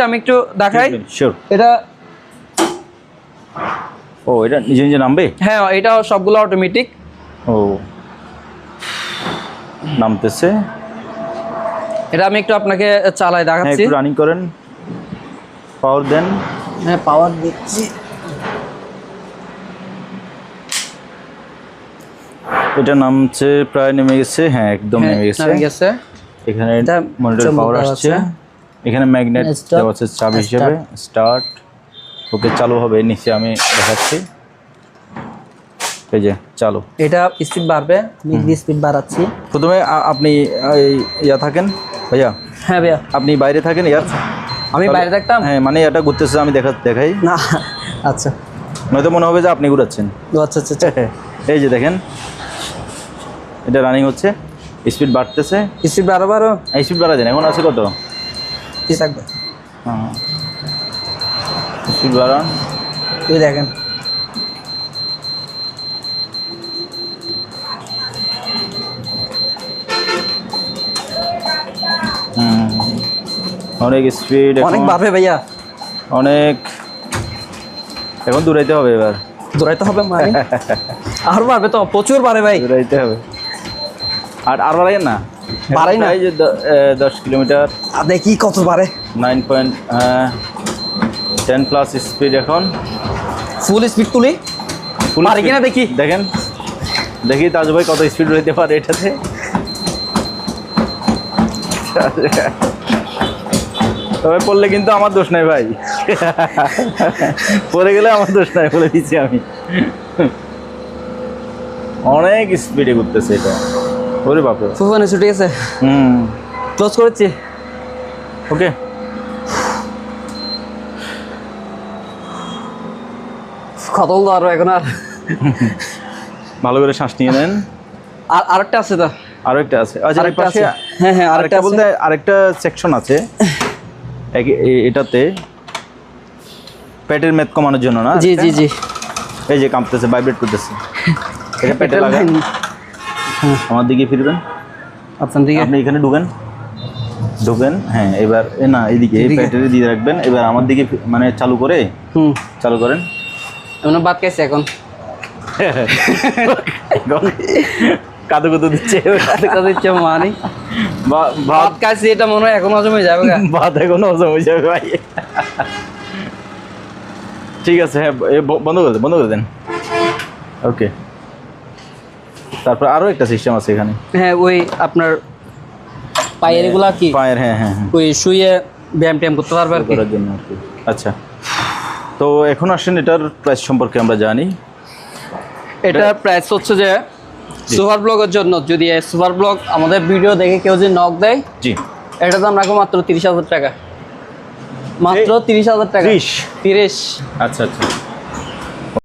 আমি একটু দেখাই। শিওর। এটা ও এটা নিজে নিজে নামবে? হ্যাঁ, এটা সবগুলো অটোমেটিক। ও নামতেছে। এটা আমি একটু আপনাকে চালাই দেখাচ্ছি। একটু রানিং করেন, পাওয়ার দেন। হ্যাঁ, পাওয়ার দিচ্ছি। এটা নামছে, প্রায় নেমে গেছে। হ্যাঁ একদম নেমে গেছে। এখানে মনিটর পাওয়ার আসছে, এখানে ম্যাগনেট দেওয়া আছে চাবি হিসেবে। স্টার্ট। ওকে চালু হবে। নিচে আমি দেখাচ্ছি, এই যে চালু। এটা স্পিড বাড়বে, আমি স্পিড বাড়াচ্ছি। প্রথমে আপনি ইয়া থাকেন ভাইয়া? হ্যাঁ ভাইয়া। আপনি বাইরে থাকেন ইয়ার? আমি বাইরে থাকতাম। হ্যাঁ মানে এটা ঘুরতেছে, আমি দেখাই না। আচ্ছা, নয়তো মনে হবে যে আপনি ঘুরাচ্ছেন। আচ্ছা আচ্ছা। এই যে দেখেন, এটা রানিং হচ্ছে, স্পিড বাড়তেছে। স্পিড বাড়াবো আরো? স্পিড বাড়া দেন। এখন আছে কত? কি থাকবে? হ্যাঁ স্পিড বাড়ান। এই দেখেন, অনেক স্পিড, অনেক বাড়বে ভাইয়া, অনেক। এখন দৌড়াইতে হবে, এবার দৌড়াইতে হবে মানে আর বাড়বে তো, প্রচুর বাড়ে ভাই, দৌড়াইতে হবে। আর বাড়াই না, বাড়াই না। এই যে 10 কিলোমিটার। দেখি কত বাড়ে। 9.10 প্লাস স্পিড। এখন ফুল স্পিড তুলি, পারি কিনা দেখি। দেখি তাজ ভাই কত স্পিড রইতে পারে এটাতে। তবে পড়লে কিন্তু আমার দোষ নাই ভাই, পড়ে গেলে আমার দোষ নাই, বলে দিচ্ছি আমি। অনেক স্পিডে ঘুরতেছে এটা। ওরে বাপরে, ফুফানে ছুটে গেছে। ক্লোজ করেছি। ওকে, কত আরো এখন। আর ভালো করে শ্বাস নিয়ে নেন। আর আরেকটা আছে তো? আরেকটা আছে। আচ্ছা, আরেকটা পাশে আছে। হ্যাঁ হ্যাঁ, আরেকটা বলতে আরেকটা সেকশন আছে এটাতে, পেটের মেদ কমানোর জন্য না? জি জি জি। এই যে কাঁপতেছে, ভাইব্রেট করতেছে। এটা পেটে লাগান। আমার দিকে ফিরবেন, আপনার দিকে। আপনি এখানে ঢুকেন। হ্যাঁ এবার না, এইদিকে পেটের দিয়ে রাখবেন। এবার আমার দিকে মানে চালু করে, চালু করেন। এমন বাদ খাইছে এখন। কাদু কুদু দিচ্ছে, দিচ্ছে মানে ভাত খাইছি, এটা মনে হয় এখন হজম হয়ে যাবে। ভাত এখন হজম হয়ে যাবে ভাই। ঠিক আছে, হ্যাঁ বন্ধ করে দেন। ওকে, তারপর আরো একটা সিস্টেম আছে এখানে। হ্যাঁ, ওই আপনার পায়ের এগুলা কি পায়ের, হ্যাঁ হ্যাঁ ওই শুয়ে ব্যায়াম ট্যায়াম করতে পারবে আর কি, করার জন্য আর কি। আচ্ছা, তো এখন আসেন এটার প্রাইস সম্পর্কে আমরা জানি। এটার প্রাইস হচ্ছে যে সুপার ব্লগের জন্য, যদি সুপার ব্লগ আমাদের ভিডিও দেখে কেউ যদি নক দেয়, জি, এটা দাম রাখবো মাত্র 30,000 টাকা। মাত্র 30,000 টাকা। 30? 30। আচ্ছা আচ্ছা।